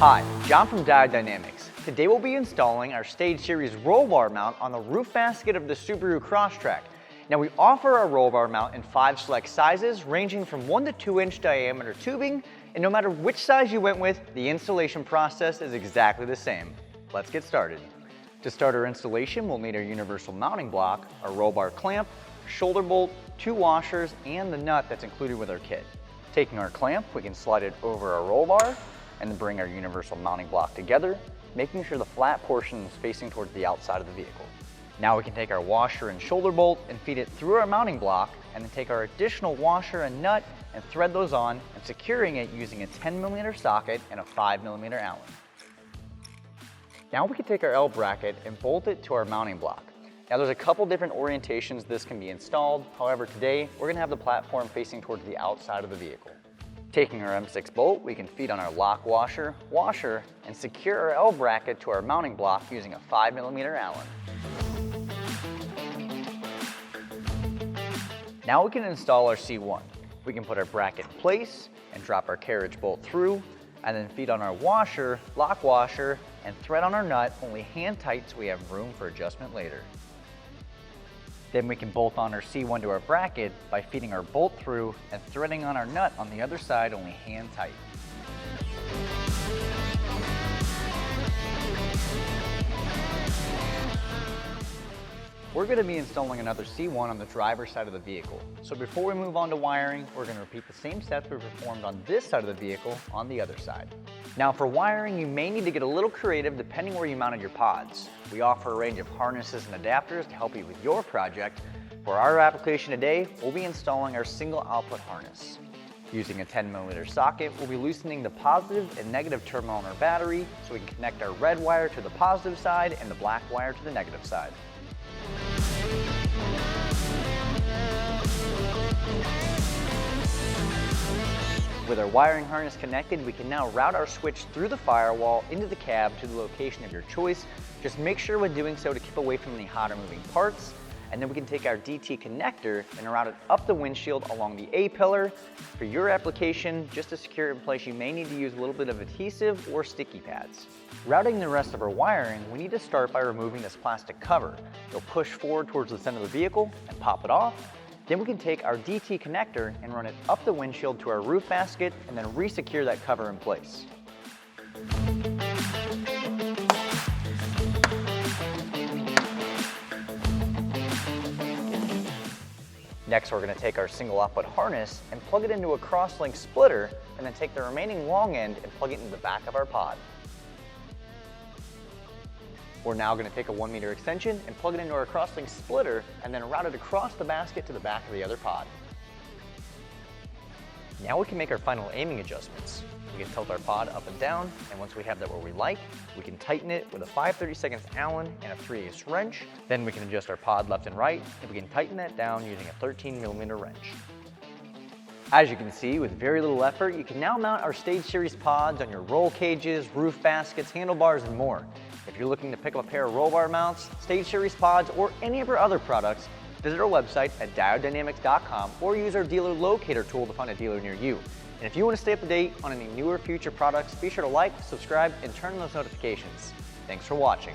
Hi, John from Diode. Today we'll be installing our Stage Series roll bar mount on the roof basket of the Subaru Crosstrek. Now we offer our roll bar mount in 5 select sizes ranging from 1 to 2 inch diameter tubing, and no matter which size you went with, the installation process is exactly the same. Let's get started. To start our installation, we'll need our universal mounting block, our roll bar clamp, shoulder bolt, 2 washers, and the nut that's included with our kit. Taking our clamp, we can slide it over our roll bar and then bring our universal mounting block together, making sure the flat portion is facing towards the outside of the vehicle. Now we can take our washer and shoulder bolt and feed it through our mounting block, and then take our additional washer and nut and thread those on, and securing it using a 10mm socket and a 5mm Allen. Now we can take our L bracket and bolt it to our mounting block. Now there's a couple different orientations this can be installed. However, today we're going to have the platform facing towards the outside of the vehicle. Taking our M6 bolt, we can feed on our lock washer, and secure our L bracket to our mounting block using a 5mm Allen. Now we can install our C1. We can put our bracket in place and drop our carriage bolt through, and then feed on our washer, lock washer, and thread on our nut, only hand tight so we have room for adjustment later. Then we can bolt on our C1 to our bracket by feeding our bolt through and threading on our nut on the other side, only hand tight. We're going to be installing another C1 on the driver's side of the vehicle. So before we move on to wiring, we're going to repeat the same steps we performed on this side of the vehicle on the other side. Now for wiring, you may need to get a little creative depending where you mounted your pods. We offer a range of harnesses and adapters to help you with your project. For our application today, we'll be installing our single output harness. Using a 10mm socket, we'll be loosening the positive and negative terminal on our battery so we can connect our red wire to the positive side and the black wire to the negative side. With our wiring harness connected, we can now route our switch through the firewall into the cab to the location of your choice. Just make sure when doing so to keep away from any hotter moving parts. And then we can take our DT connector and route it up the windshield along the A-pillar. For your application, just to secure it in place, you may need to use a little bit of adhesive or sticky pads. Routing the rest of our wiring, we need to start by removing this plastic cover. You'll push forward towards the center of the vehicle and pop it off. Then we can take our DT connector and run it up the windshield to our roof basket and then re-secure that cover in place. Next, we're going to take our single output harness and plug it into a crosslink splitter, and then take the remaining long end and plug it into the back of our pod. We're now going to take a 1-meter extension and plug it into our crosslink splitter, and then route it across the basket to the back of the other pod. Now we can make our final aiming adjustments. We can tilt our pod up and down, and once we have that where we like, we can tighten it with a 5/32 Allen and a 3/8 wrench. Then we can adjust our pod left and right, and we can tighten that down using a 13mm wrench. As you can see, with very little effort, you can now mount our Stage Series pods on your roll cages, roof baskets, handlebars, and more. If you're looking to pick up a pair of roll bar mounts, Stage Series pods, or any of our other products, visit our website at diodedynamics.com or use our dealer locator tool to find a dealer near you. And if you want to stay up to date on any newer future products, be sure to like, subscribe, and turn on those notifications. Thanks for watching.